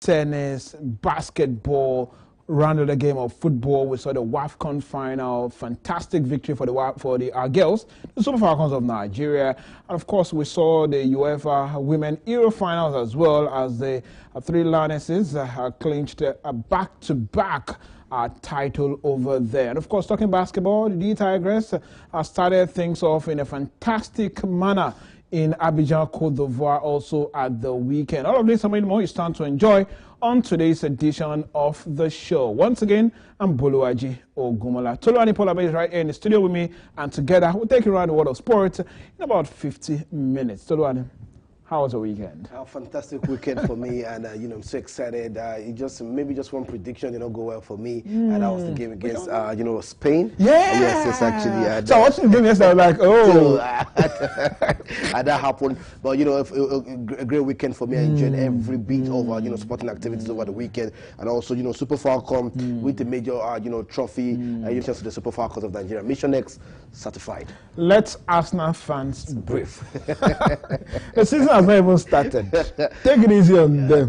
tennis, basketball, rounded the game of football. We saw the WAFCON final, fantastic victory for our girls, the Super Falcons of Nigeria. And of course, we saw the UEFA Women Euro finals as well, as the three Lionesses clinched a back-to-back title over there. And of course, talking basketball, the Tigers started things off in a fantastic manner in Abidjan, Côte d'Ivoire, also at the weekend. All of this and many more is time to enjoy on today's edition of the show. Once again, I'm Boluwaji Ogumola. Toluwani Polaba is right here in the studio with me, and together we'll take you around the world of sports in about 50 minutes. Toluwani, how was the weekend? A fantastic weekend for me, and I'm so excited. Maybe just one prediction did not go well for me, and that was the game against Spain. Yeah. Yes, actually. So watching the game yesterday, I was like, oh. And that happened, but a great weekend for me. I enjoyed every bit of sporting activities over the weekend, and also Super Falcon with the major trophy. To the Super Falcons of Nigeria. Mission X certified. Let Arsenal fans brief. The season has not even started. Take it easy on them.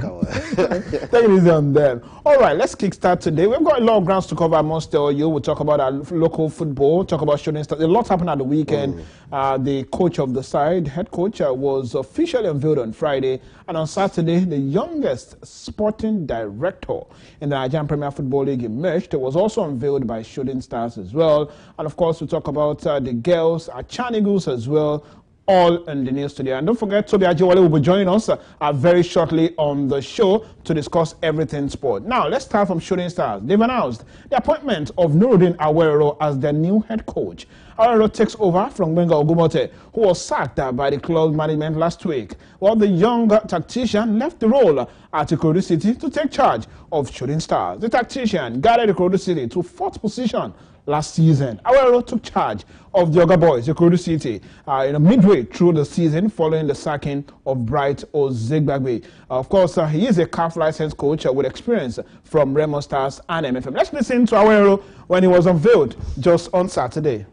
Take it easy on them. All right, let's kickstart today. We've got a lot of grounds to cover amongst all you. We'll talk about our local football, talk about shooting stars. A lot happened at the weekend. The coach of the side, head coach, was officially unveiled on Friday. And on Saturday, the youngest sporting director in the Nigerian Premier Football League emerged. It was also unveiled by Shooting Stars as well. And of course, we'll talk about the girls, Chan Eagles as well, all in the news today. And don't forget, Toby Ajiwale will be joining us very shortly on the show to discuss everything sport. Now, let's start from Shooting Stars. They've announced the appointment of Nuruddin Awero as their new head coach. Awero takes over from Gbenga Ogumote, who was sacked by the club management last week, while the young tactician left the role at Ikorodu City to take charge of Shooting Stars. The tactician guided Ikorodu City to 4th position last season. Awero took charge of the Oga Boys, Ikorodu City, midway through the season following the sacking of Bright Ozegbagbe. Of course, he is a CAF licensed coach with experience from Remo Stars and MFM. Let's listen to Awero when he was unveiled just on Saturday.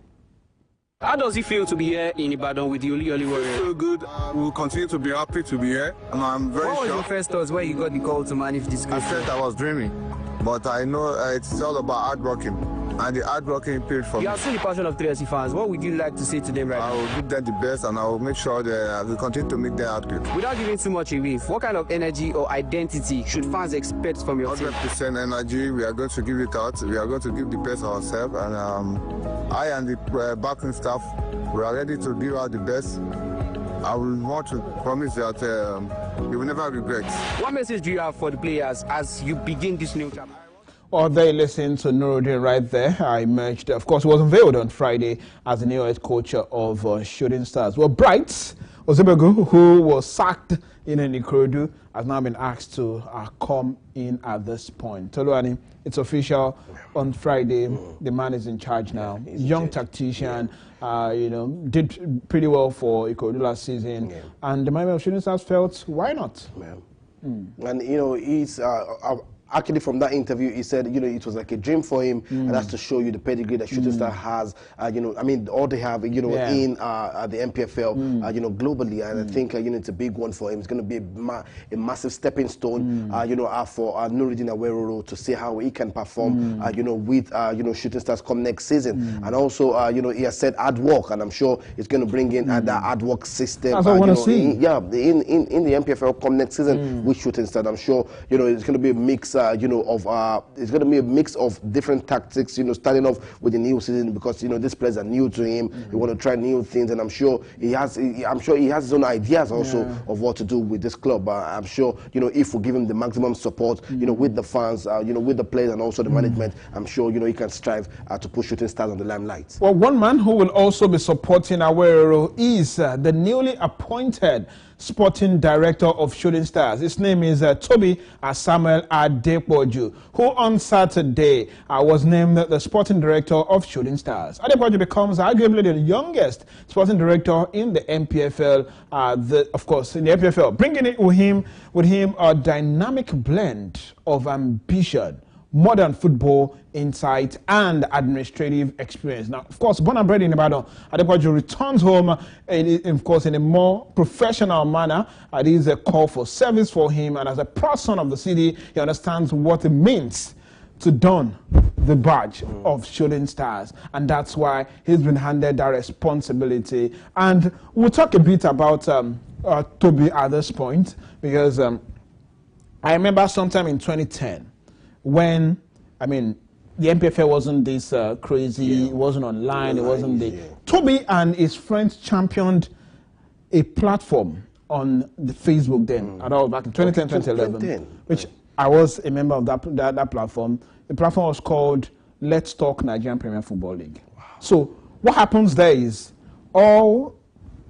How does it feel to be here in Ibadan with the Oli Warriors? Feel good. We'll continue to be happy to be here, and I'm very sure. What was your first thoughts when you got the call to manage this group? I felt I was dreaming, but I know it's all about hard working, and the hard working paid for me. You have seen the passion of 3SC fans. What would you like to say to them right now? I will give them the best, and I will make sure that we continue to make them happy. Without giving too much away, what kind of energy or identity should fans expect from your team? 100% energy. We are going to give it out. We are going to give the best ourselves, and I and the backing staff, we are ready to give out the best. I will want to promise that you will never regret. What message do you have for the players as you begin this new chapter? Well, they listened to Nuruddin right there. I emerged, of course, was unveiled on Friday as the new head coach of Shooting Stars. Well, Bright Ozegbagbe, who was sacked in Ikorodu, has now been asked to come in at this point. Toluwani, it's official. On Friday, the man is in charge now. Young tactician, did pretty well for Ikorodu last season. Yeah. And the man of Shooting Stars felt, why not? Yeah. And, he's... actually, from that interview, he said, it was like a dream for him, and that's to show you the pedigree that Shooting Star has. All they have, in the MPFL, globally, and I think, it's a big one for him. It's going to be a massive stepping stone, for Nuruddin Awero to see how he can perform, with, Shooting Stars come next season. And also, he has said hard work, and I'm sure it's going to bring in that hard work system. That's what I want to see. In the MPFL come next season with Shooting Stars. I'm sure, it's going to be a mix. It's going to be a mix of different tactics, starting off with the new season, because, these players are new to him. He want to try new things, and I'm sure he has his own ideas also of what to do with this club. I'm sure, if we give him the maximum support, with the fans, with the players and also the management, I'm sure, he can strive to put Shooting Stars on the limelight. Well, one man who will also be supporting Awero is the newly appointed sporting director of Shooting Stars. His name is Toby Samuel Adepoju, who on Saturday was named the sporting director of Shooting Stars. Adepoju becomes arguably the youngest sporting director in the MPFL, of course, in the MPFL, bringing it with him a dynamic blend of ambition, modern football insight and administrative experience. Now, of course, born and bred in Ibadan, Adepoju returns home, of course, in a more professional manner. It is a call for service for him, and as a proud son of the city, he understands what it means to don the badge of Shooting Stars, and that's why he's been handed that responsibility. And we'll talk a bit about Toby at this point, because I remember sometime in 2010 when, I mean, the MPFL wasn't this crazy, it wasn't online, it wasn't the... Toby and his friends championed a platform on the Facebook then, back in 2010, 2011, which I was a member of that platform. The platform was called Let's Talk Nigerian Premier Football League. Wow. So what happens there is all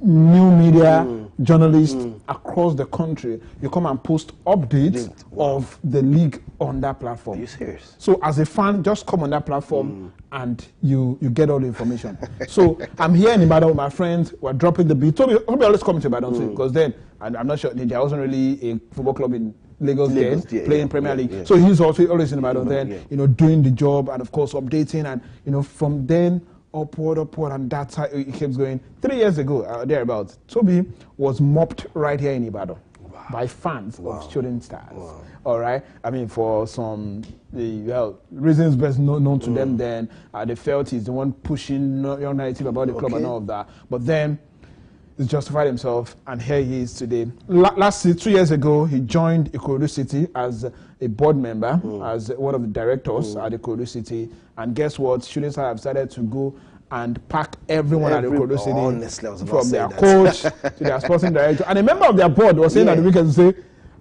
new media journalists across the country, you come and post updates of the league on that platform. Are you serious? So as a fan, just come on that platform and you get all the information. So I'm here in Ibadan with my friends. We're dropping the beat. Toby always come to Ibadan too, because then I'm not sure there wasn't really a football club in Lagos then, playing Premier League. Yeah. So he's also always in Ibadan then, you know, doing the job and of course updating, and you know, from then upward, and that's how it keeps going. 3 years ago, thereabouts, Toby was mopped right here in Ibadan by fans of Shooting Stars. All right, I mean, for some reasons best known to them then, they felt he's the one pushing your narrative about the club and all of that. But then he's justified himself, and here he is today. 2 years ago, he joined Ikorodu City as a board member, as one of the directors at Ikorodu City. And guess what? Shooting Stars have decided to go and pack everyone at Ikorodu City, honestly, from their coach to their sporting director. And a member of their board was saying at the weekend, say,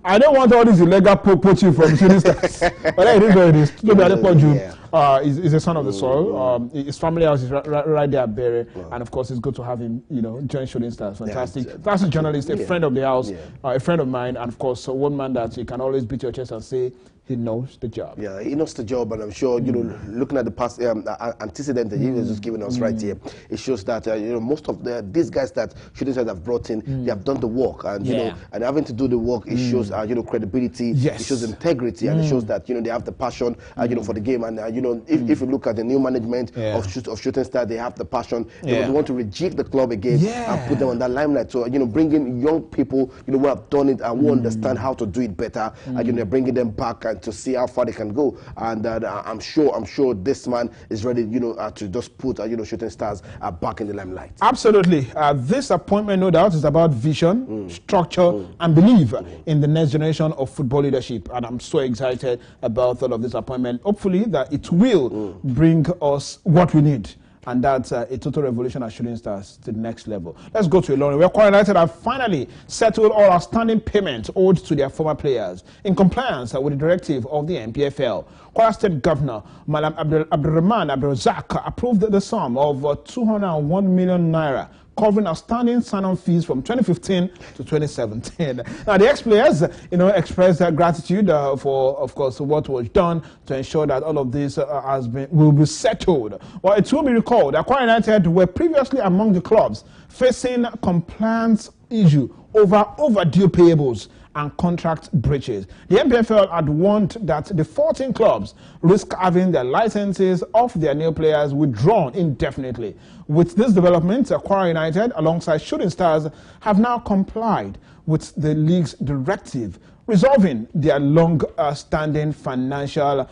I don't want all this illegal poaching from Shooting Stars. But it is what it is. Toby Adepoju is a son of the soil. His family house is right there at Bere. And of course, it's good to have him, you know, join Shooting Stars. Fantastic. That's a journalist, a friend of the house, a friend of mine. And of course, one man that you can always beat your chest and say, he knows the job. Yeah, he knows the job, and I'm sure, you know, looking at the past antecedent that he was just giving us right here, it shows that, you know, most of these guys that Shooting Stars have brought in, they have done the work, and, you know, and having to do the work, it shows, you know, credibility, it shows integrity, and it shows that, you know, they have the passion, you know, for the game, and, you know, if you look at the new management of Shooting Stars, they have the passion, they want to reject the club again and put them on that limelight, so, you know, bringing young people, you know, who have done it and who understand how to do it better, and, you know, bringing them back and to see how far they can go, and I'm sure this man is ready, you know, to just put you know, Shooting Stars back in the limelight. Absolutely, this appointment, no doubt, is about vision, structure, and belief in the next generation of football leadership, and I'm so excited about all of this appointment. Hopefully, that it will bring us what we need. And that's a total revolution at Shooting Stars to the next level. Let's go to Ilorin. We're quite united have finally settled all outstanding payments owed to their former players in compliance with the directive of the MPFL. Kwara State Governor Malam Abdulrahman Abdulrazak approved the sum of 201 million naira, covering outstanding sign-on fees from 2015 to 2017. Now, the ex-players, you know, expressed their gratitude for, of course, what was done to ensure that all of this will be settled. Well, it will be recalled that Kwara United were previously among the clubs facing compliance issue over overdue payables and contract breaches. The MPFL had warned that the 14 clubs risk having their licenses of their new players withdrawn indefinitely. With this development, Kwara United, alongside Shooting Stars, have now complied with the league's directive, resolving their long-standing financial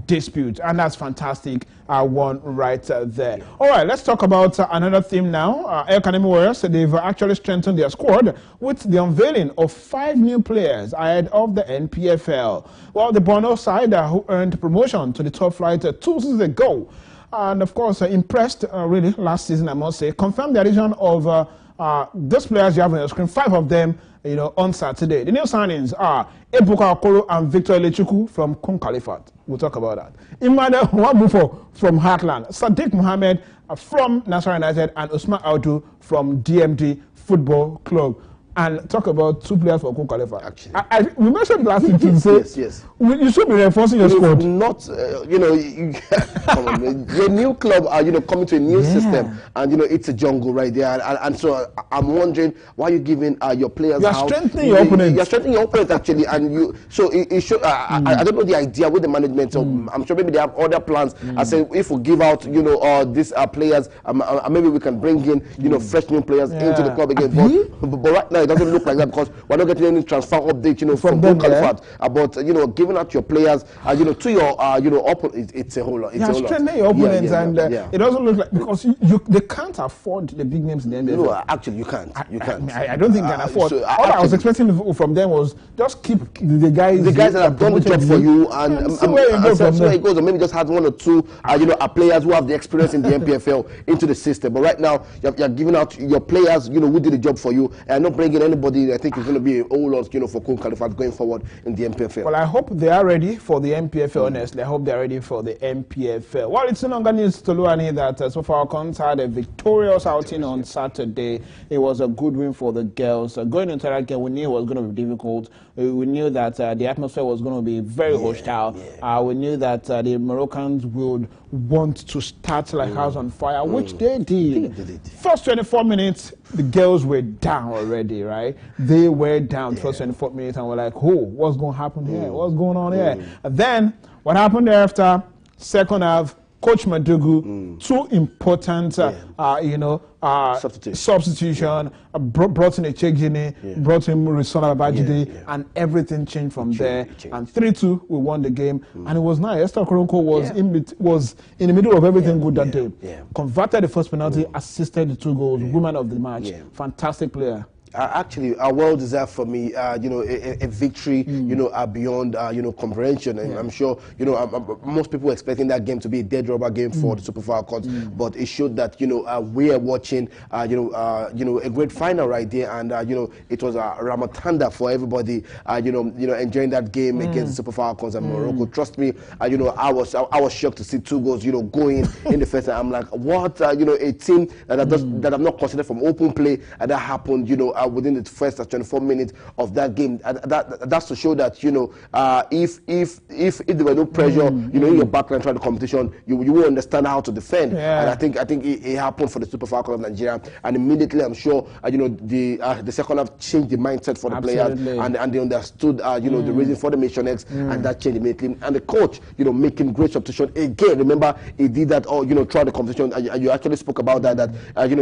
dispute. And that's fantastic, one right there. All right, let's talk about another theme now. El Kanemi Warriors, they've actually strengthened their squad with the unveiling of 5 new players ahead of the NPFL. Well, the Bono side, who earned promotion to the top flight 2 seasons ago, and of course impressed really last season, I must say, confirmed the addition of those players you have on your screen, 5 of them, you know, on Saturday. The new signings are Ebuka Okoro and Victor Elechuku from Kun Khalifat. We'll talk about that. Imada Wabufo from Heartland, Sadiq Mohammed from Nasarawa United, and Usman Audu from DMD Football Club. and talk about 2 players for Khalifa. Actually, we mentioned last week to say yes. You should be reinforcing your squad. Not, come on, your new club are coming to a new system, and it's a jungle right there, and so I'm wondering why you're giving your players. You're strengthening your opponent. You're strengthening your opponent actually, and it should. I don't know the idea with the management. So I'm sure maybe they have other plans. I say if we give out these players, maybe we can bring in fresh new players into the club again. But right now it doesn't look like that because we're not getting any transfer update from Go Califat about giving out your players to your opponent. It's a whole lot. It's a whole lot. Strengthening your opponents, it doesn't look like because they can't afford the big names in the NBA. No, actually you can't. I don't think they can afford. All I was expecting from them was just keep the guys that have done the job for you and see where it goes, or maybe just have 1 or 2 players who have the experience in the MPFL into the system. But right now you're giving out your players who did the job for you, and not bringing anybody. I think it's going to be a whole lot for Go Califat going forward in the MPFL. Well, I hope they are ready for the MPFL. Honestly, I hope they are ready for the MPFL. Well, it's no longer news to Luani that Super Falcons had a victorious outing on Saturday. It was a good win for the girls. Going into that game, we knew it was going to be difficult. We knew that the atmosphere was going to be very hostile. We knew that the Moroccans would want to start like house on fire, which they did. First 24 minutes, the girls were down already, right? They were down first 24 minutes, and we're like, oh, what's going to happen here? What's going on here? And then, what happened after? Second half, Coach Madugu, 2 important, substitution, brought in a Chegini, brought in Risona Babajide, and everything changed from there. And 3-2, we won the game, and it was nice. Esther Koronko was in the middle of everything good that day. Converted the first penalty, assisted the 2 goals, woman of the match, fantastic player. Actually, well deserved for me. A victory. Beyond comprehension, and I'm sure most people were expecting that game to be a dead rubber game for the Super Falcons, but it showed that we are watching a great final right there, and it was a Ramatanda for everybody. Enjoying that game against the Super Falcons and Morocco. Trust me, I was shocked to see 2 goals going in the first. I'm like, what? A team that I'm not considered from open play, and that happened. Within the first 24 minutes of that game, that's to show that if there were no pressure, in your backline trying the competition, you will understand how to defend. And I think it happened for the Super Falcons of Nigeria, and immediately I'm sure the second half changed the mindset for the players, and they understood the reason for the Mission X, and that changed immediately. And the coach, making great substitution again. Remember, he did that throughout the competition. You actually spoke about that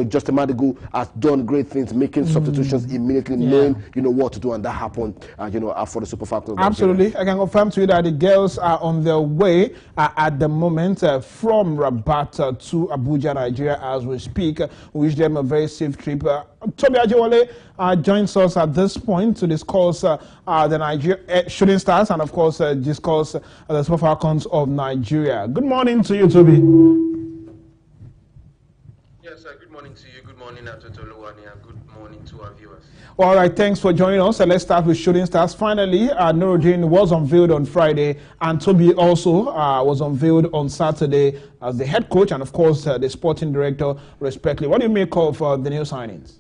Justin Madugu has done great things, making substitutions immediately, knowing what to do, and that happened for the Super Falcons. Absolutely, I can confirm to you that the girls are on their way at the moment from Rabat to Abuja, Nigeria, as we speak. We wish them a very safe trip. Toby Ajewole joins us at this point to discuss the Nigeria Shooting Stars and, of course, discuss the Super Falcons of Nigeria. Good morning to you, Toby. Yes, good morning to you. Good morning, Atoto Luwani, and good morning to our viewers. All right, thanks for joining us. Let's start with Shooting Stars. Finally, Nuruddin was unveiled on Friday, and Toby also was unveiled on Saturday as the head coach and, of course, the sporting director, respectively. What do you make of the new signings?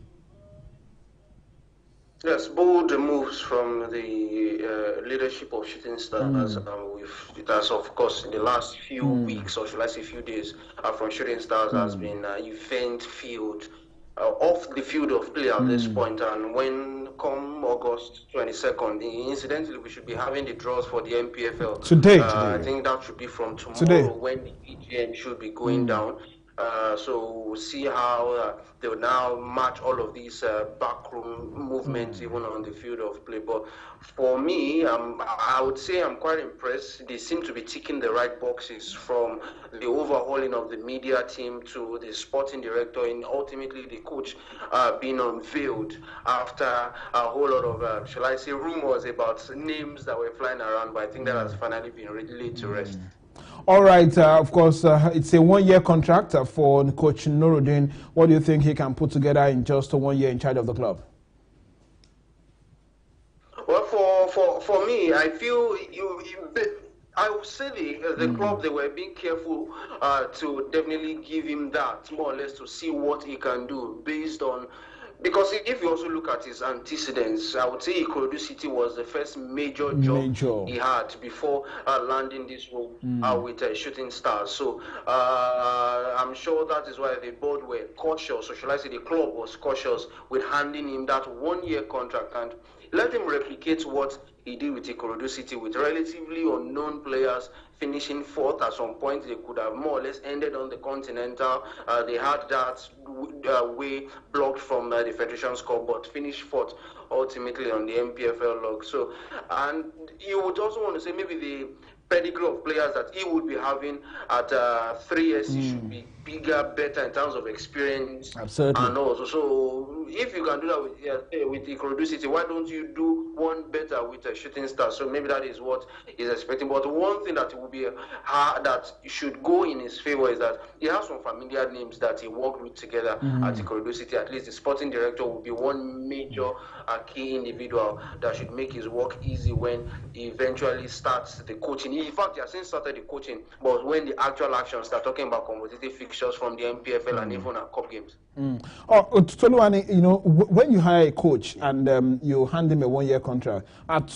Yes, bold moves from the leadership of Shooting Stars. That's, of course, in the last few weeks, or should I say few days, from Shooting Stars has been event field, off the field of play at this point. And when come August 22nd, incidentally, we should be having the draws for the MPFL. Today. I think that should be from tomorrow when the EGM should be going down. So we'll see how they will now match all of these backroom movements even on the field of play. But for me, I would say I'm quite impressed. They seem to be ticking the right boxes, from the overhauling of the media team to the sporting director, and ultimately the coach being unveiled after a whole lot of, shall I say, rumors about names that were flying around. But I think that has finally been laid to rest. All right, of course, it's a 1-year contract for Coach Nuruddin. What do you think he can put together in just 1 year in charge of the club? Well, for me, I feel I would say the club, they were being careful to definitely give him that, more or less, to see what he can do based on Because if you also look at his antecedents, I would say Ikorodu City was the first major job he had before landing this role with Shooting Stars. So I'm sure that is why the board were cautious, or should I say the club was cautious with handing him that 1-year contract and let him replicate what he did with Ikorodu City with relatively unknown players finishing 4th. At some point, they could have more or less ended on the Continental. They had that way blocked from the Federation's Cup, but finished 4th ultimately on the MPFL log. So, and you would also want to say maybe the pedigree of players that he would be having at 3SC should be bigger, better in terms of experience. Absolutely. And also, so if you can do that with Ikorodu City, why don't you do one better with a Shooting Star? So maybe that is what he's expecting. But one thing that would be that should go in his favor is that he has some familiar names that he worked with together at Ikorodu City. At least the sporting director will be one major key individual that should make his work easy when he eventually starts the coaching. In fact, he has since started the coaching, but when the actual actions start talking about competitive fixtures from the MPFL and even at cup games. Toluwani, you know, when you hire a coach and you hand him a 1-year contract,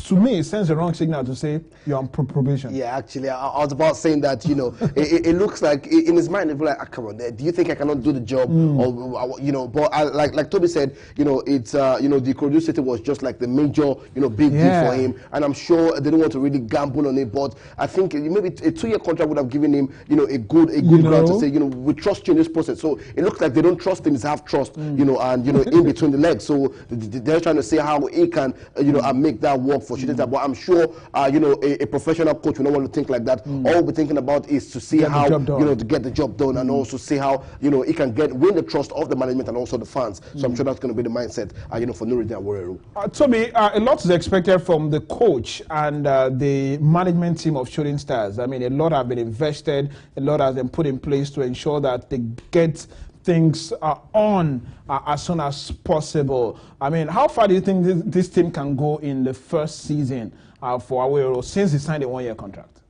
to me it sends the wrong signal to say you're on probation. Yeah, actually, I was about saying that, you know, it looks like in his mind, he'll be like, come on, do you think I cannot do the job? Or, you know, but like Toby said, you know, it's, you know, the Ikorodu City was just like the major, you know, big deal for him. And I'm sure they don't want to really gamble on it, but I think maybe a 2-year contract would have given him, you know, a good ground to say, you know, we trust you in this process. So it looks like they don't trust him, it's have trust, you know, and, you know, in between the legs. So they're trying to see how he can, you know, make that work for Shooting Star. But I'm sure, you know, a professional coach will not want to think like that. All we're thinking about is to see how, you know, to get the job done and also see how, you know, he can win the trust of the management and also the fans. So I'm sure that's going to be the mindset, you know, for Nuruddin Aworeru. Toby, a lot is expected from the coach and the management team of Shooting Stars. I mean, a lot have been invested, a lot has been put in place to ensure that they get things on as soon as possible. I mean, how far do you think this team can go in the first season for Aworeru since he signed a 1-year contract?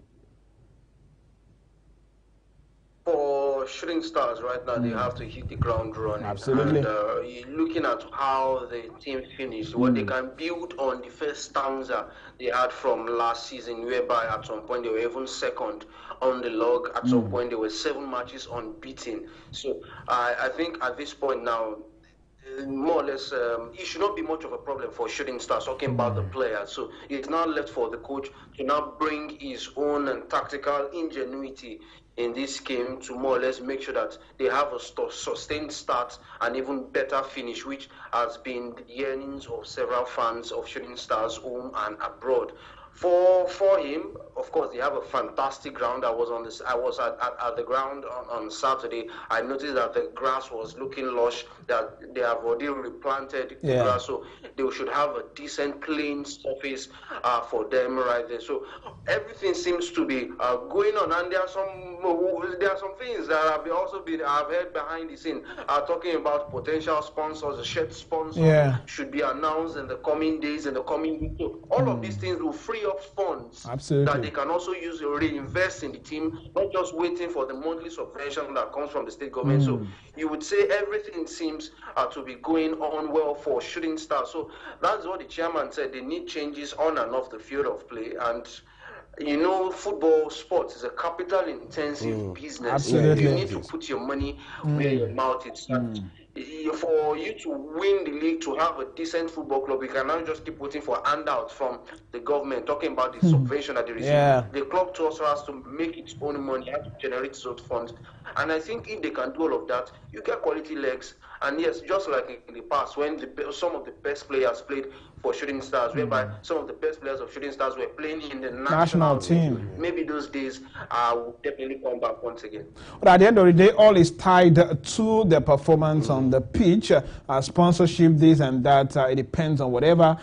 For Shooting Stars right now, they have to hit the ground running. Absolutely. And looking at how the team finished, what they can build on the first stanza they had from last season, whereby at some point they were even second on the log. At some point they were 7 matches unbeaten. So I think at this point now, more or less, it should not be much of a problem for Shooting Stars, talking about the players. So it's now left for the coach to now bring his own and tactical ingenuity in this game to more or less make sure that they have a sustained start and even better finish, which has been the yearnings of several fans of Shooting Stars home and abroad. For him, of course, they have a fantastic ground. I was at the ground on Saturday. I noticed that the grass was looking lush, that they have already replanted the grass, so they should have a decent, clean surface for them right there. So everything seems to be going on, and there are some things that I've heard behind the scene talking about potential sponsors. The shirt sponsor should be announced in the coming days, in the coming weeks. So all of these things will free up funds that they can also use to reinvest in the team, not just waiting for the monthly subvention that comes from the state government. So you would say everything seems to be going on well for Shooting Stars. So that's what the chairman said. They need changes on and off the field of play. And you know, football sports is a capital-intensive business. Absolutely. You need to put your money where your mouth is. For you to win the league, to have a decent football club, you cannot just keep waiting for handouts from the government, talking about the subvention that they receive. The club also has to make its own money, has to generate its own funds. And I think if they can do all of that, you get quality legs. And yes, just like in the past, when some of the best players played for Shooting Stars, whereby some of the best players of Shooting Stars were playing in the national team. Maybe those days will definitely come back once again. But at the end of the day, all is tied to the performance on the pitch, sponsorship, this and that. It depends on whatever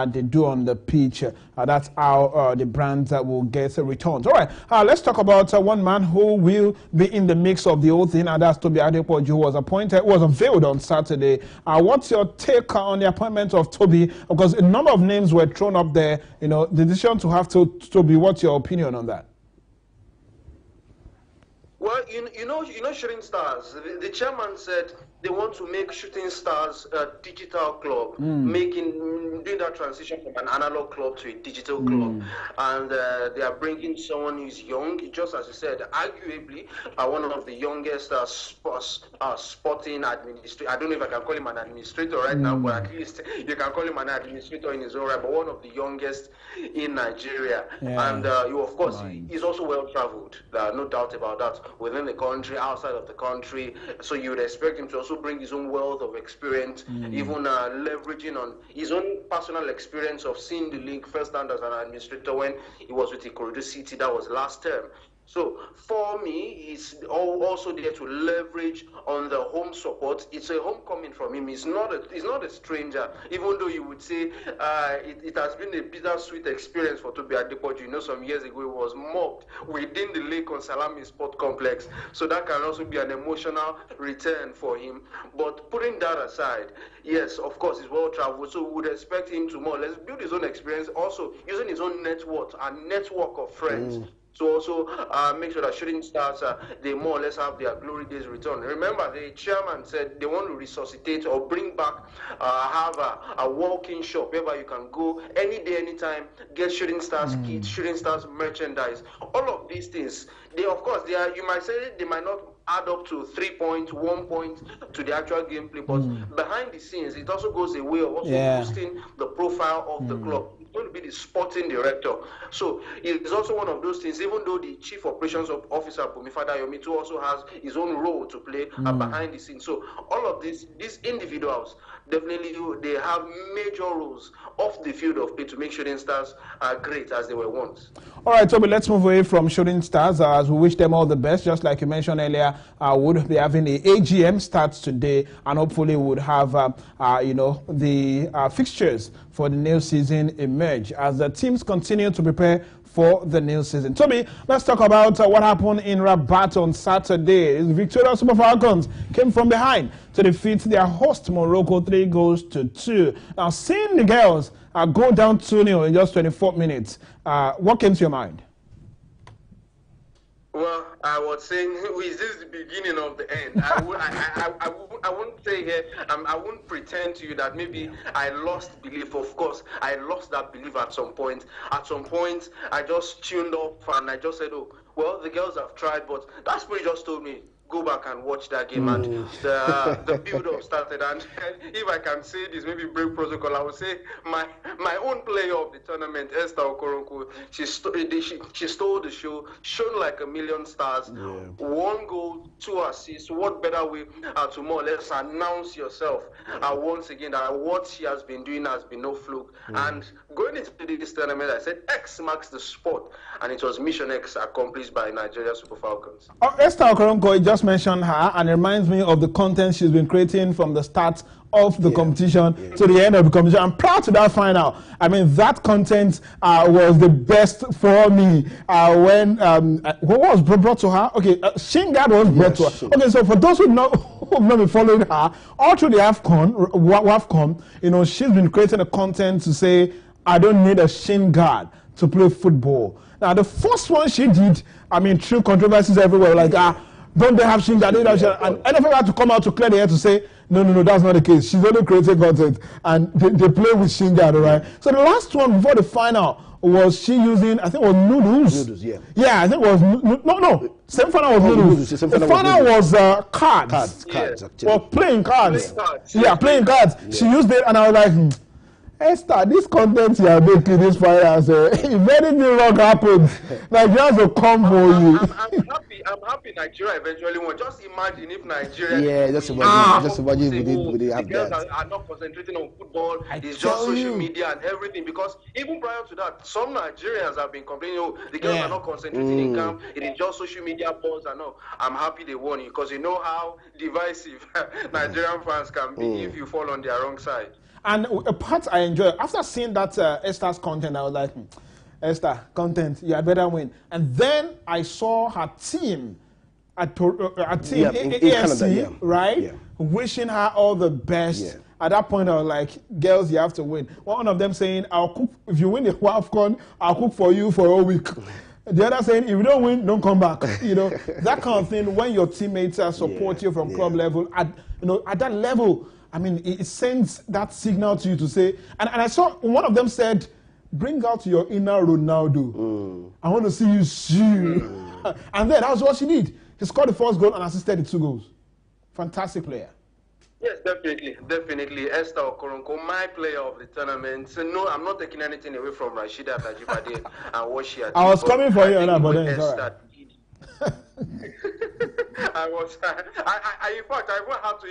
they do on the pitch. That's how the brands will get returns. All right, let's talk about one man who will be in the mix of the whole thing, and that's Toby Adepoju, who was unveiled on Saturday. What's your take on the appointment of Toby? Because a number of names were thrown up there. You know, the decision to have Toby. What's your opinion on that? Well, you know, Shooting Stars. The chairman said they want to make Shooting Stars a digital club, doing that transition from an analog club to a digital club, and they are bringing someone who's young, just as you said, arguably one of the youngest sporting administrator. I don't know if I can call him an administrator right now, but at least you can call him an administrator in his own right. But one of the youngest in Nigeria, and of course, he's also well traveled. No doubt about that. Within the country, outside of the country, so you would expect him to also bring his own wealth of experience, even leveraging on his own personal experience of seeing the league firsthand as an administrator when he was with Ikorodu City. That was last term. So for me, he's also there to leverage on the home support. It's a homecoming from him. He's not a stranger, even though you would say it has been a bittersweet experience for Toby Adepoju. You know, some years ago he was mobbed within the Lake on Salami Sport Complex. So that can also be an emotional return for him. But putting that aside, yes, of course, he's well traveled. So we would expect him to more or less build his own experience, also using his own network of friends. So also make sure that Shooting Stars, they more or less have their glory days return. Remember, the chairman said they want to resuscitate or bring back, have a walk-in shop whereby you can go any day, anytime, get Shooting Stars kits, Shooting Stars merchandise. All of these things, of course, you might say they might not add up to 3 points, 1 point to the actual gameplay, but behind the scenes, it also goes a way of also boosting the profile of the club. It's going to be the sporting director. So it's also one of those things, even though the chief operations officer, Bumifada Yomitu, also has his own role to play behind the scenes. So all of these individuals, definitely they have major roles off the field of play to make Shooting Stars great as they were once. All right, Toby, let's move away from Shooting Stars as we wish them all the best. Just like you mentioned earlier, would be having the AGM starts today, and hopefully would have the fixtures for the new season emerge as the teams continue to prepare for the new season. Toby, let's talk about what happened in Rabat on Saturday. The Victoria Super Falcons came from behind to defeat their host Morocco 3-2. Now, seeing the girls go down 2-0 in just 24 minutes, what came to your mind? Well, I was saying, is this the beginning of the end? I wouldn't say here, I wouldn't pretend to you that maybe I lost belief. Of course, I lost that belief at some point. At some point, I just tuned off and I just said, oh, well, the girls have tried, but that spirit just told me, go back and watch that game, and the build-up started. And if I can say this, maybe break protocol, I would say my own player of the tournament, Esther Okoronkwo, she stole the show, shone like a million stars, 1 goal, 2 assists. What better way to more or less announce yourself once again that what she has been doing has been no fluke. And going into this tournament, I said X marks the spot, and it was Mission X accomplished by Nigeria Super Falcons. Esther Okoronkwo, just mentioned her, and it reminds me of the content she's been creating from the start of the competition to the end of the competition. I'm proud to that final. I mean, that content was the best for me when what was brought to her? Okay, Shingard was brought to her. Okay, so for those who have not been following her, all through the WAFCON, you know, she's been creating a content to say, I don't need a Shingard to play football. Now, the first one she did, I mean, through controversies everywhere, like, don't they have Shingard? And NFL had to come out to clear the air to say, no, that's not the case. She's only creating content, and they play with Shingard, right? So the last one before the final was she using, I think it was noodles. Yeah, I think it was, no. Semi-final was noodles. The final was cards. Actually. Well, playing cards. Playing cards. She used it, and I was like, Esther, this content you are making this fire, if anything wrong happens, Nigerians will come for you. I'm happy Nigeria eventually won. Just imagine if Nigeria. Just imagine we have that. The girls are not concentrating on football. It's just social media and everything. Because even prior to that, some Nigerians have been complaining, the girls are not concentrating in camp. It is just social media posts and all. I'm happy they won it because you know how divisive Nigerian fans can be if you fall on their wrong side. And a part I enjoy, after seeing that Esther's content, I was like, Esther, content, you had better win. And then I saw her team at AFC, right? Yeah. Wishing her all the best. Yeah. At that point, I was like, girls, you have to win. One of them saying, I'll cook, if you win the WAFCON, I'll cook for you for a week. The other saying, if you don't win, don't come back. You know, that kind of thing, when your teammates support you from club level, at that level, I mean, it sends that signal to you to say, and I saw one of them said, bring out your inner Ronaldo. I want to see you shoot. And then that was what she did. He scored the first goal and assisted the 2 goals. Fantastic player. Yes, definitely. Esther Okoronkwo, my player of the tournament. So no, I'm not taking anything away from Rasheedat Ajibade and what she had. I was coming for you on that, but then it's all right. In fact, I even had to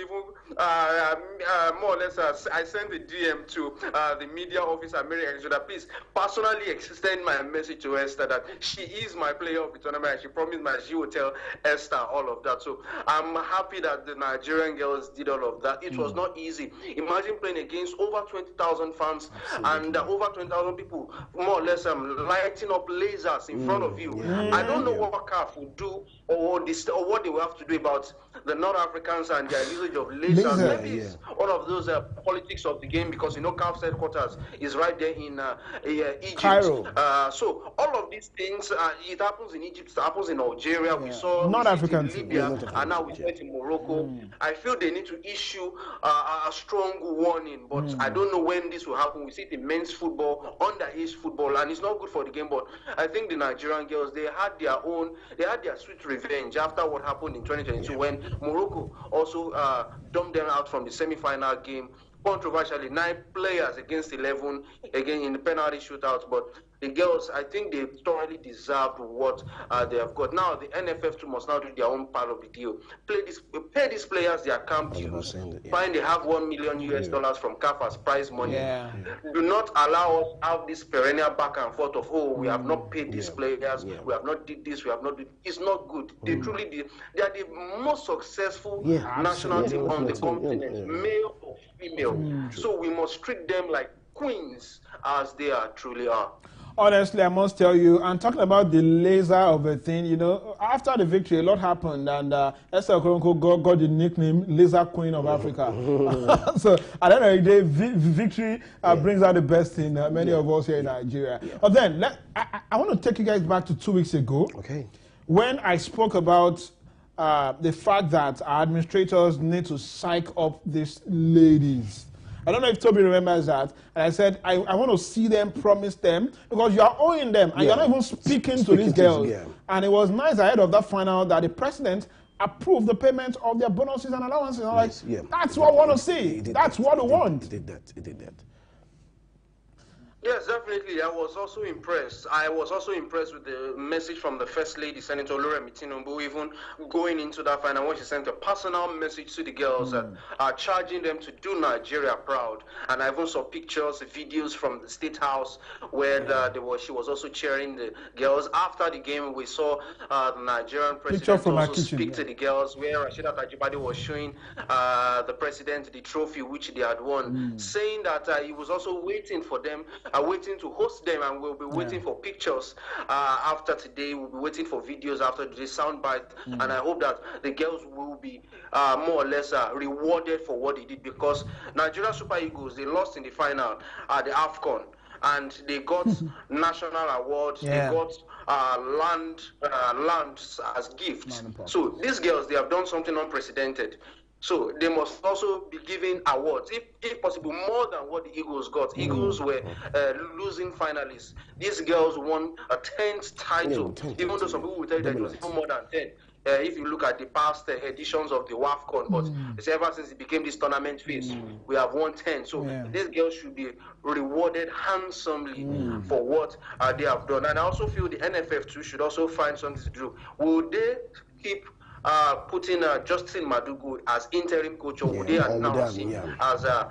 more or less, I sent a DM to the media officer, Mary Exoda, please personally extend my message to Esther that she is my player of the tournament, and she promised me she will tell Esther all of that. So I'm happy that the Nigerian girls did all of that. It was not easy. Imagine playing against over 20,000 fans and over 20,000 people, more or less, lighting up lasers in front of you. I don't know what CAF would do or what they will have to do about the North Africans and their usage of lasers. Maybe it's all of those politics of the game, because CAF's headquarters is right there in Egypt. Cairo. So all of these things, it happens in Egypt, it happens in Algeria. We saw North Africans in Libya, and now we saw it in Morocco. I feel they need to issue a strong warning, but I don't know when this will happen. We see it in men's football, underage football, and it's not good for the game. But I think the Nigerian girls, they had their sweet revenge after what happened in 2022 when Morocco also dumped them out from the semi-final game. Controversially, 9 players against 11, again in the penalty shootout. But the girls, I think they thoroughly deserved what they have got. Now the NFF too must now do their own part of the deal. Pay these players their camp dues. Find they have $1 million US from CAF as prize money. Do not allow us have this perennial back and forth of, oh, we have not paid these players, we have not did this, we have not did. It's not good. They truly did. They are the most successful national team on the continent, male or female. So we must treat them like queens as they truly are. Honestly, I must tell you, and talking about the laser of a thing, after the victory, a lot happened, and Esther Okoronkwo got the nickname Laser Queen of Africa. So at the end of the day, victory brings out the best in many of us here in Nigeria. But then, I want to take you guys back to 2 weeks ago, when I spoke about the fact that our administrators need to psych up these ladies. I don't know if Toby remembers that. And I said, I want to see them, promise them, because you are owing them, and you're not even speaking to these girls. And it was nice ahead of that final that the president approved the payment of their bonuses and allowances. And I'm like, that's what I want to see. That's what we want. He did that. Yes, definitely. I was also impressed. With the message from the First Lady, Senator Oluremi Tinubu, even going into that final, when she sent a personal message to the girls, charging them to do Nigeria proud. And I even saw pictures, videos from the State House where she was also cheering the girls. After the game, we saw the Nigerian president also speak to the girls, where Rasheedat Ajibade was showing the president the trophy which they had won, saying that he was also waiting for them, waiting to host them, and we'll be waiting for pictures after today. We'll be waiting for videos after today's soundbite, and I hope that the girls will be more or less rewarded for what they did, because Nigeria Super Eagles, they lost in the final at the AFCON, and they got national awards, they got land as gifts. So these girls, they have done something unprecedented. So they must also be given awards, if possible, more than what the Eagles got. Eagles were losing finalists. These girls won a 10th title, even though some people will tell you that it was even more than 10. If you look at the past editions of the WAFCON, but it's ever since it became this tournament phase, we have won 10. So these girls should be rewarded handsomely for what they have done. And I also feel the NFF too should also find something to do. Will they keep putting Justin Madugu as interim coach, or would they announce him as a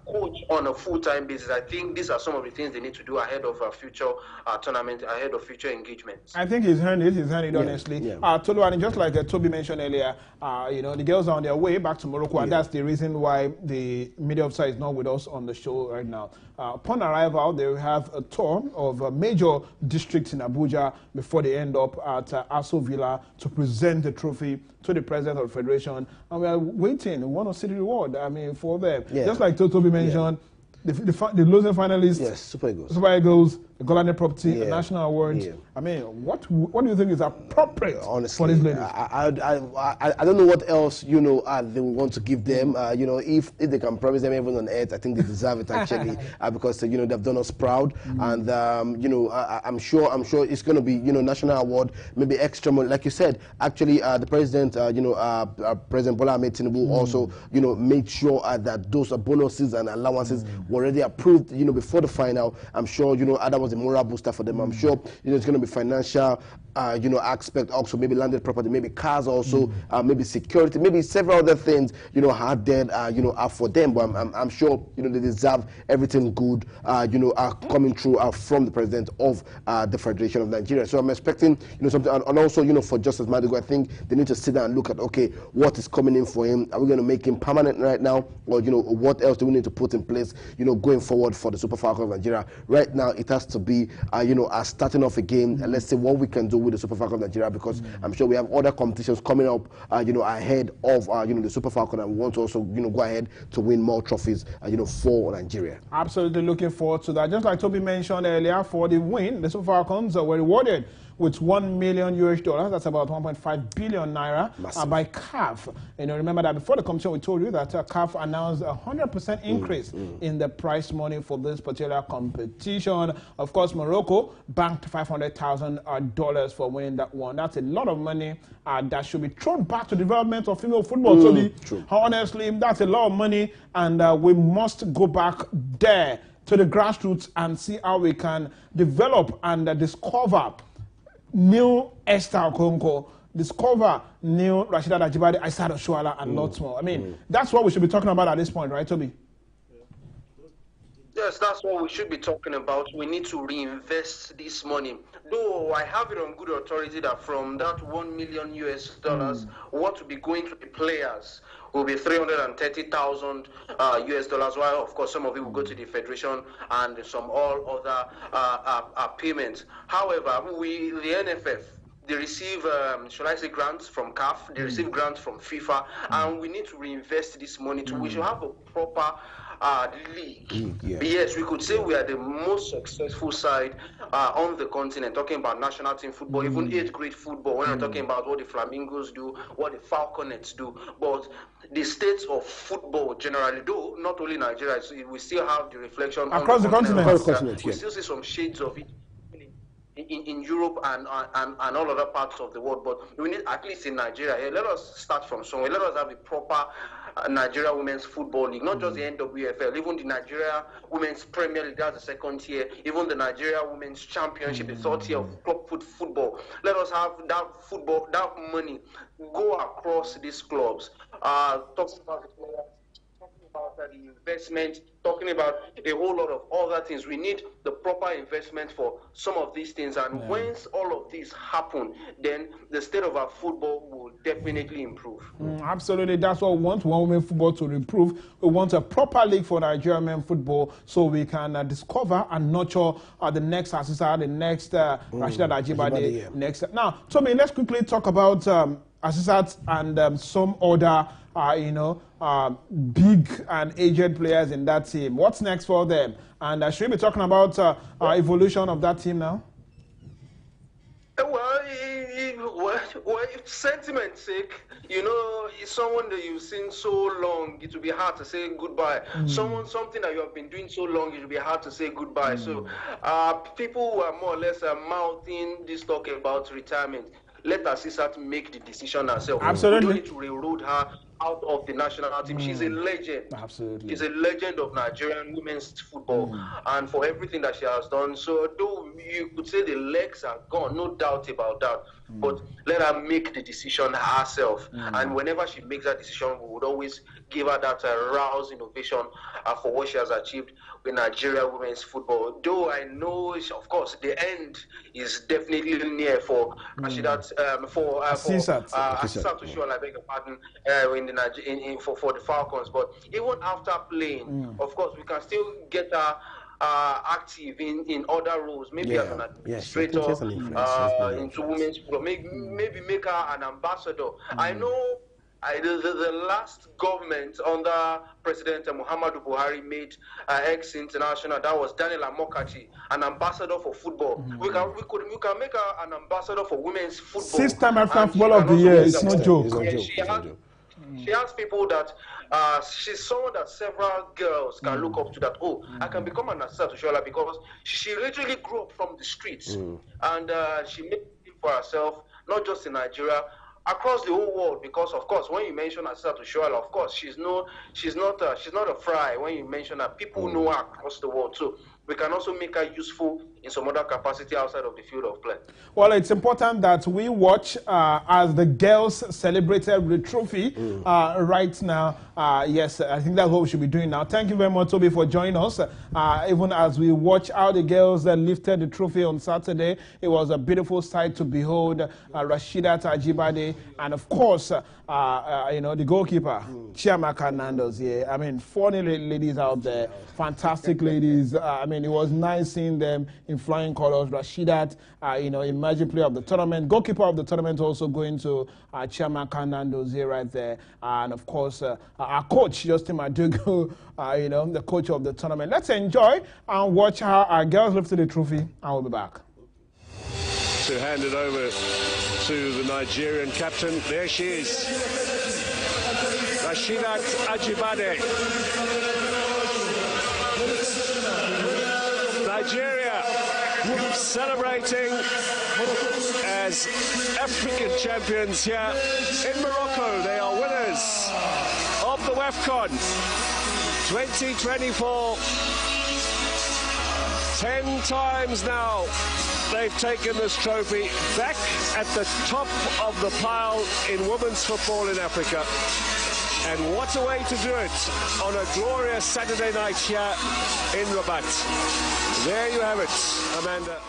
coach on a full-time basis? I think these are some of the things they need to do ahead of a future tournament, ahead of future engagements. I think he's earned it, honestly. Tolu, and just like Toby mentioned earlier, the girls are on their way back to Morocco, and that's the reason why the media officer is not with us on the show right now. Upon arrival, they will have a tour of major districts in Abuja before they end up at Aso Villa to present the trophy to the president of the federation. And we are waiting. We want to see the reward, for them. Just like Toby mentioned, the losing finalists, Super Eagles, the Golden Property National Award. I mean, what do you think is appropriate honestly, for these ladies? I don't know what else, they will want to give them. If they can promise them heaven on earth, I think they deserve it actually, because they've done us proud, and I'm sure it's going to be national award, maybe extra money, like you said. Actually, the president, President Bola Ahmed Tinubu also made sure that those bonuses and allowances were already approved before the final. I'm sure that was a moral booster for them. I'm sure it's going to be financial aspect also, maybe landed property, maybe cars also, maybe security, maybe several other things hard dead are for them. But I'm sure they deserve everything good coming through from the president of the Federation of Nigeria. So I'm expecting something, and also for Justice Madigo, I think they need to sit down and look at, okay, what is coming in for him? Are we going to make him permanent right now, or what else do we need to put in place going forward for the Super Falcons of Nigeria? Right now it has to be starting off a game, and let's see what we can do with the Super Falcons of Nigeria, because I'm sure we have other competitions coming up ahead of the Super Falcons, and we want to also go ahead to win more trophies for Nigeria. Absolutely looking forward to that. Just like Toby mentioned earlier, for the win, the Super Falcons were rewarded with $1 million US. That's about 1.5 billion naira by CAF. Remember that before the competition, we told you that CAF announced a 100% increase in the prize money for this particular competition. Of course, Morocco banked $500,000 for winning that one. That's a lot of money that should be thrown back to the development of female football. So honestly, that's a lot of money, and we must go back there to the grassroots and see how we can develop and discover new Esther Okonkwo, discover new Rashida Ajibade, Aissatou Oshoala, and lots more. I mean, that's what we should be talking about at this point, right, Toby? Yes, that's what we should be talking about. We need to reinvest this money. Though I have it on good authority that from that $1 million US, what will be going to the players will be $330,000 US, while of course some of it will go to the federation and some all other payments. However, the NFF, they receive, should I say, grants from CAF, they receive grants from FIFA, and we need to reinvest this money we should have a proper league. Yes, we could say we are the most successful side on the continent, talking about national team football, even 8th grade football, when I'm talking about what the Flamingos do, what the Falconets do. But the states of football generally, though not only Nigeria, we still have the reflection across the continent. We still see some shades of it in Europe and all other parts of the world, but we need, at least in Nigeria, let us start from somewhere. Let us have a proper Nigeria Women's Football League, not just the NWFL, even the Nigeria Women's Premier League, that's the second tier, even the Nigeria Women's Championship, the third tier of club football. Let us have that football, that money go across these clubs. Talking about the players, talking about the investment, talking about a whole lot of other things. We need the proper investment for some of these things, and once all of these happen, then the state of our football will definitely improve. Absolutely, that's what we want. We want women football to improve. We want a proper league for Nigerian men football, so we can discover and nurture the next Asisa, the next Rashida Ajibade, next. Now, Tommy, let's quickly talk about Asisat and some other big and aged players in that team. What's next for them? And should we be talking about evolution of that team now? Well, sentiment's sake, it's someone that you've seen so long, it will be hard to say goodbye. Something that you have been doing so long, it will be hard to say goodbye. So people who are more or less mouthing this talk about retirement, let Asisat make the decision herself. Absolutely. We don't need to railroad her out of the national team. She's a legend. Absolutely. She's a legend of Nigerian women's football and for everything that she has done. So though you could say the legs are gone, no doubt about that, but let her make the decision herself. And whenever she makes that decision, we would always give her that rousing ovation for what she has achieved with Nigeria women's football. Though I know, of course, the end is definitely near for Asisat Oshoala, I beg your pardon, for the Falcons. But even after playing, of course, we can still get her active in other roles, maybe as an administrator into women's football, maybe make her an ambassador. I know The last government under President Muhammadu Buhari made ex-international, that was Daniel Amokachi, an ambassador for football. We can make her an ambassador for women's football. 6-time African Footballer of the Year. It's no joke. She has people that she's someone that several girls can look up to, that I can become an assistant to Shola, because she literally grew up from the streets and she made it for herself, not just in Nigeria, across the whole world. Because of course, when you mention Asisat Oshoala, of course she's not a fry. When you mention her, people know her across the world too. We can also make her useful in some other capacity outside of the field of play. Well, it's important that we watch as the girls celebrated the trophy right now. Yes, I think that's what we should be doing now. Thank you very much, Toby, for joining us. Even as we watch how the girls lifted the trophy on Saturday, it was a beautiful sight to behold. Rasheedat Ajibade, and of course, the goalkeeper, Chiamaka Nando's. Yeah, I mean, funny ladies out there, fantastic ladies. I mean, it was nice seeing them in flying colors. Rasheedat, emerging player of the tournament, goalkeeper of the tournament, also going to Chiamaka Nando's right there, and of course, our coach Justin Madugu, the coach of the tournament. Let's enjoy and watch how our girls lifted the trophy, and we'll be back. To hand it over to the Nigerian captain. There she is, Rasheedat Ajibade. Nigeria celebrating as African champions here in Morocco. They are winners of the WAFCON 2024. 10 times now they've taken this trophy, back at the top of the pile in women's football in Africa. And what a way to do it on a glorious Saturday night here in Rabat. There you have it, Amanda.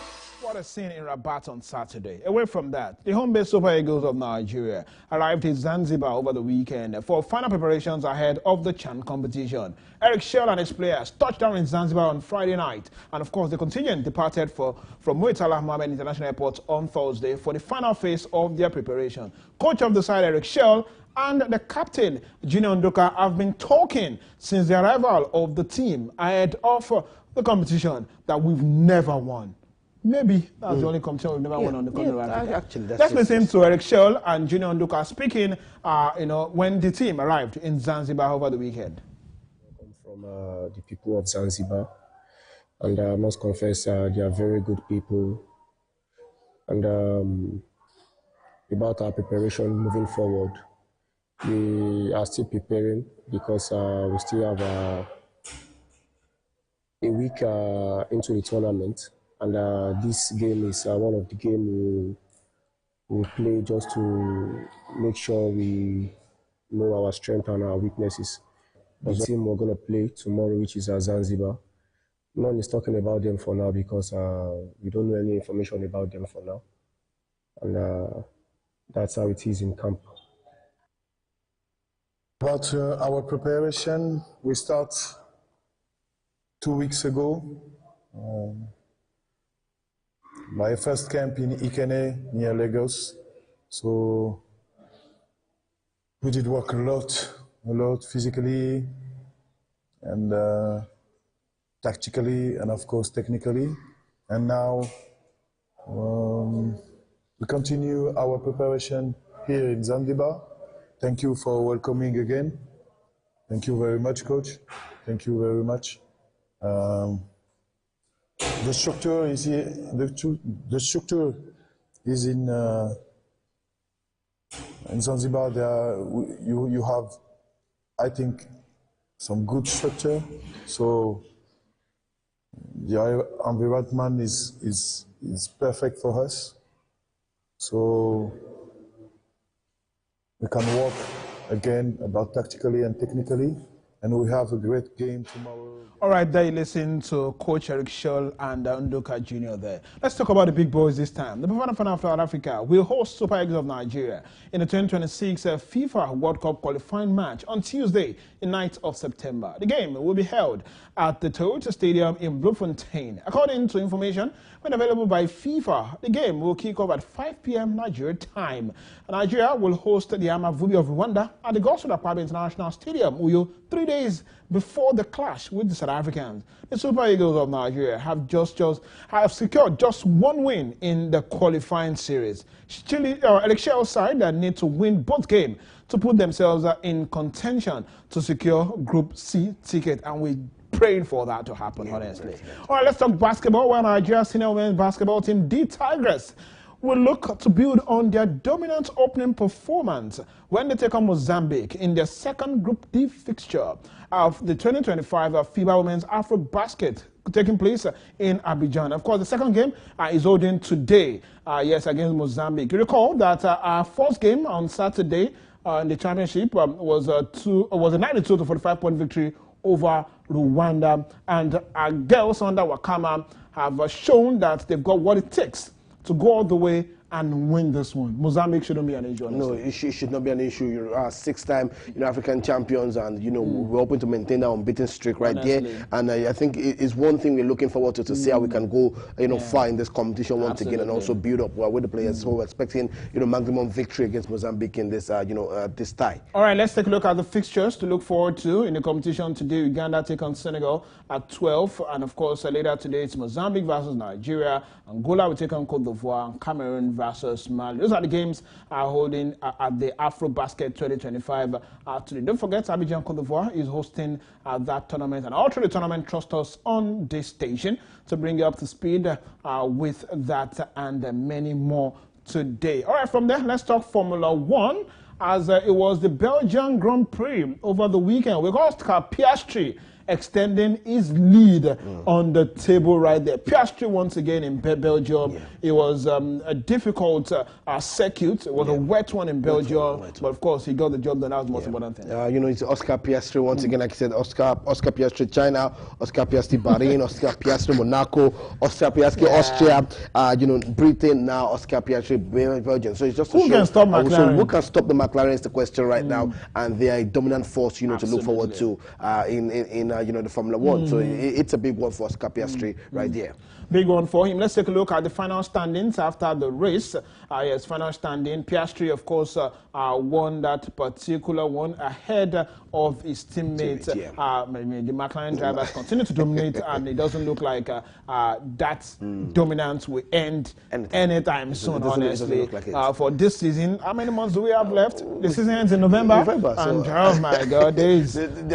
What a scene in Rabat on Saturday. Away from that, the home-based Super Eagles of Nigeria arrived in Zanzibar over the weekend for final preparations ahead of the CHAN competition. Eric Shell and his players touched down in Zanzibar on Friday night, and of course the contingent departed from Muritala Mohammed International Airport on Thursday for the final phase of their preparation. Coach of the side, Eric Shell, and the captain, Junior Ndoka, have been talking since the arrival of the team ahead of the competition that we've never won. Maybe that's the only competition we've never won on the continent of Africa. Actually, let's listen to Eric Shell and Junior Ndoka speaking, when the team arrived in Zanzibar over the weekend. From the people of Zanzibar, and I must confess, they are very good people. And about our preparation moving forward, we are still preparing because we still have a week into the tournament. And this game is one of the games we play just to make sure we know our strength and our weaknesses. The team we're going to play tomorrow, which is Zanzibar, no one is talking about them for now because we don't know any information about them for now. And that's how it is in camp. About our preparation, we start 2 weeks ago. My first camp in Ikene near Lagos. So we did work a lot physically and tactically and of course technically. And now we continue our preparation here in Zanzibar. Thank you for welcoming again. Thank you very much, Coach. Thank you very much. The structure is here. The structure is in Zanzibar. You have, I think, some good structure. So the environment is perfect for us. So we can work again about tactically and technically. and we have a great game tomorrow. All right, there you listen to Coach Eric Scholl and Nduka Jr. there. Let's talk about the big boys this time. The Bafana Bafana of South Africa will host Super Eagles of Nigeria in the 2026 FIFA World Cup qualifying match on Tuesday, the 9th of September. The game will be held at the Toyota Stadium in Bloemfontein. According to information when available by FIFA, the game will kick off at 5 p.m. Nigeria time. Nigeria will host the Amavubi of Rwanda at the Godswill Akpabio International Stadium, Uyo, 3 days before the clash with the South Africans. The Super Eagles of Nigeria have secured just one win in the qualifying series. Eric Scholl's side that need to win both games to put themselves in contention to secure Group C ticket, and we praying for that to happen, honestly. All right, let's talk basketball. Well, Nigeria's senior women's basketball team, the Tigress, will look to build on their dominant opening performance when they take on Mozambique in their second Group D fixture of the 2025 FIBA Women's AfroBasket taking place in Abidjan. Of course, the second game is holding today, against Mozambique. You recall that our first game on Saturday in the championship was a 92 to 45 point victory over Rwanda, and our girls under Wakama have shown that they've got what it takes to go all the way and win this one. Mozambique shouldn't be an issue, honestly. No, it should not be an issue. You're 6-time African champions, and we're hoping to maintain that unbeaten streak right there. And I think it's one thing we're looking forward to see how we can go far in this competition once again, and also build up with the players. So we're expecting maximum victory against Mozambique in this this tie. All right, let's take a look at the fixtures to look forward to in the competition today. Uganda take on Senegal at 12, and of course later today it's Mozambique versus Nigeria. Angola will take on Cote d'Ivoire, and Cameroon versus Mali. Those are the games holding at the AfroBasket 2025 today. Don't forget, Abidjan, Cote d'Ivoire is hosting that tournament, and all through the tournament, trust us on this station to bring you up to speed with that and many more today. All right, from there, let's talk Formula One, as it was the Belgian Grand Prix over the weekend. We got Oscar Piastri extending his lead on the table right there. Piastri once again in Belgium. Yeah. It was a difficult circuit. It was a wet one in Belgium, but of course he got the job done. That was the most important thing. It's Oscar Piastri once again. Like I said, Oscar Piastri China, Oscar Piastri Bahrain, Oscar Piastri Monaco, Oscar Piastri Austria, Britain now, Oscar Piastri Belgium. So it's just who can stop McLaren? So who can stop the McLaren is the question right now, and they are a dominant force, to look forward to in the Formula One. So it's a big one for Oscar Piastri right there. Big one for him. Let's take a look at the final standings after the race. Yes, final standing. Piastri, of course, won that particular one ahead of his teammates. The McLaren drivers continue to dominate, and it doesn't look like that dominance will end anytime soon, honestly. For this season, how many months do we have left? The season ends in November. And oh my God, they're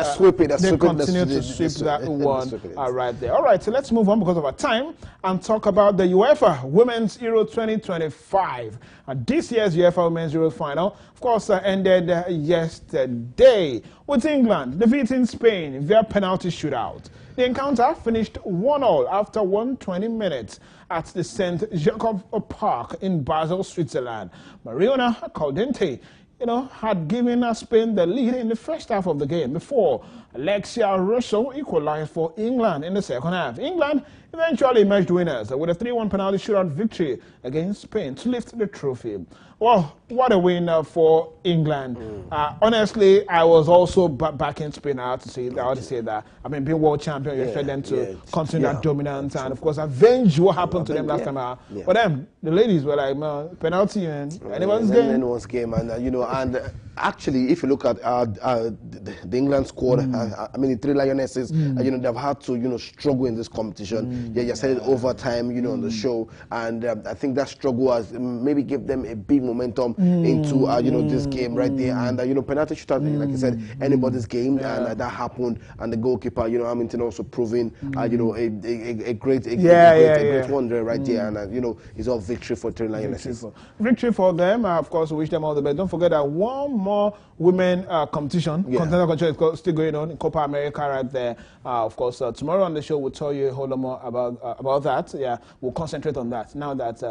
sweeping. They continue to sweep that one right there. All right, so let's move on because of our time and talk about the UEFA Women's Euro 2025. This year's UEFA Women's Euro final, of course, ended yesterday with England defeating Spain via penalty shootout. The encounter finished 1-1 after 120 minutes at the St. Jacob Park in Basel, Switzerland. Mariona Caldente had given Spain the lead in the first half of the game before Alexia Russo equalized for England in the second half. England eventually emerged winners with a 3-1 penalty shootout victory against Spain to lift the trophy. Well, what a win for England. Honestly, I was also back in Spain. I have to say that. I mean, being world champion, you expect them to continue that dominance and, of course, avenge what happened to them last time out. But then, the ladies were like, penalty, and anyone's game. And, and actually, if you look at the England squad, the three Lionesses, they've had to, struggle in this competition. You said it over time, on the show. And I think that struggle has maybe give them a big momentum into, this game right there. And, penalty shootout, like I said, anybody's game. And that happened. And the goalkeeper, Hamilton also proving, a great wonder right there. And, it's all victory for Three Lionesses. Victory for them. Of course, we wish them all the best. Don't forget that one more women competition. Continental competition is still going on in Copa America right there. Of course, tomorrow on the show we'll tell you a whole lot more about that. Yeah, we'll concentrate on that now that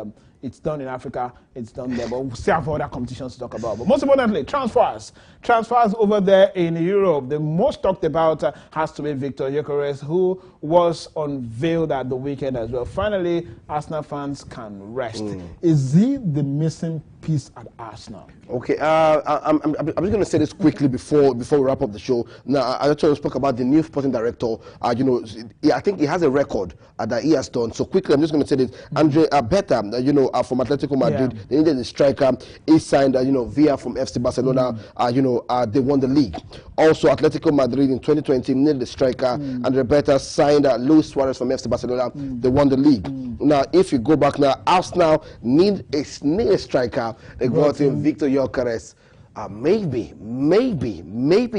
It's done in Africa, it's done there, but we'll still have other competitions to talk about. But most importantly, transfers over there in Europe. The most talked about has to be Victor Gyökeres, who was unveiled at the weekend as well. Finally, Arsenal fans can rest. Is he the missing piece at Arsenal? Okay, I'm just going to say this quickly before we wrap up the show. Now, I actually spoke about the new sporting director. You know, I think he has a record that he has done. So quickly, I'm just going to say this: Andre Beta, you know, from Atletico Madrid, they needed a striker. He signed, you know, Villa from FC Barcelona. You know, they won the league. Also, Atletico Madrid in 2020 needed a striker. Andre Beta signed Luis Suarez from FC Barcelona. They won the league. Now, if you go back now, Arsenal need a striker. They got in Victor Gyökeres. Maybe,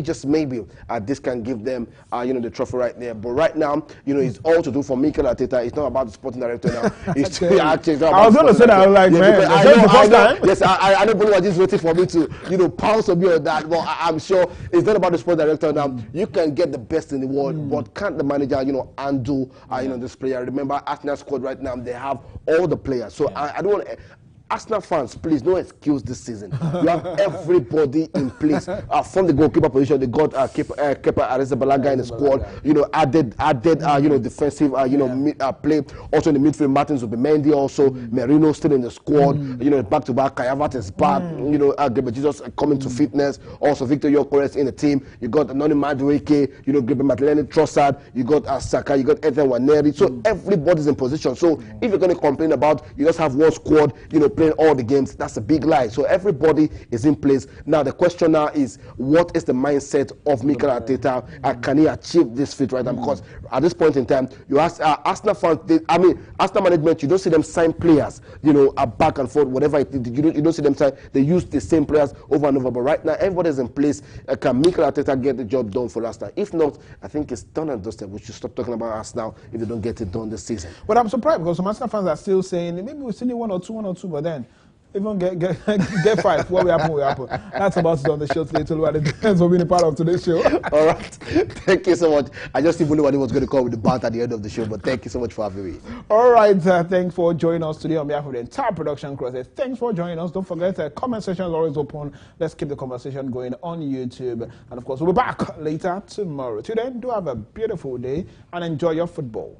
just maybe, this can give them, you know, the trophy right there. But right now, you know, it's all to do for Mikel Arteta. It's not about the sporting director now. It's actually. I was going to say that. I was like, man, yes, I don't believe what is waiting for me to, you know, pounce on me on that. But I'm sure it's not about the sporting director now. You can get the best in the world, but can't the manager, you know, undo, you know, this player? Remember, Arsenal squad right now, they have all the players. So I don't want to. Arsenal fans, please, no excuse this season. You have everybody in place. From the goalkeeper position, they got Kepa Arrizabalaga in the squad. You know, added you know, defensive, you know, play. Also in the midfield, Martins Zubimendi, also Merino still in the squad. You know, back to back, Kai Havertz is back. You know, Gabriel Jesus coming to fitness. Also Victor Gyökeres in the team. You got Noni Madueke. You know, Gabriel Martinelli, Trossard. You got Saka. You got Ethan Waneri. So everybody's in position. So if you're going to complain about you just have one squad, you know, playing all the games, that's a big lie. So everybody is in place. Now the question now is, what is the mindset of Mikel Arteta, and can he achieve this feat right now? Because at this point in time, you ask Arsenal fans, Arsenal management, you don't see them sign players, you know, back and forth, whatever it is. You don't see them sign. They use the same players over and over. But right now, everybody's in place. Can Mikel Arteta get the job done for Arsenal? If not, I think it's done and dusted. We should stop talking about Arsenal if they don't get it done this season. But I'm surprised because some Arsenal fans are still saying maybe we'll see one or two, but then even get five. What will happen will happen. That's about it on the show today. Thanks for being a part of today's show. All right. Thank you so much. I just didn't know what he was going to call with the bat at the end of the show, but thank you so much for having me. All right. Thanks for joining us today on behalf of the entire production crew. Thanks for joining us. Don't forget, the comment section is always open. Let's keep the conversation going on YouTube. And of course, we'll be back later tomorrow. Till then, do have a beautiful day and enjoy your football.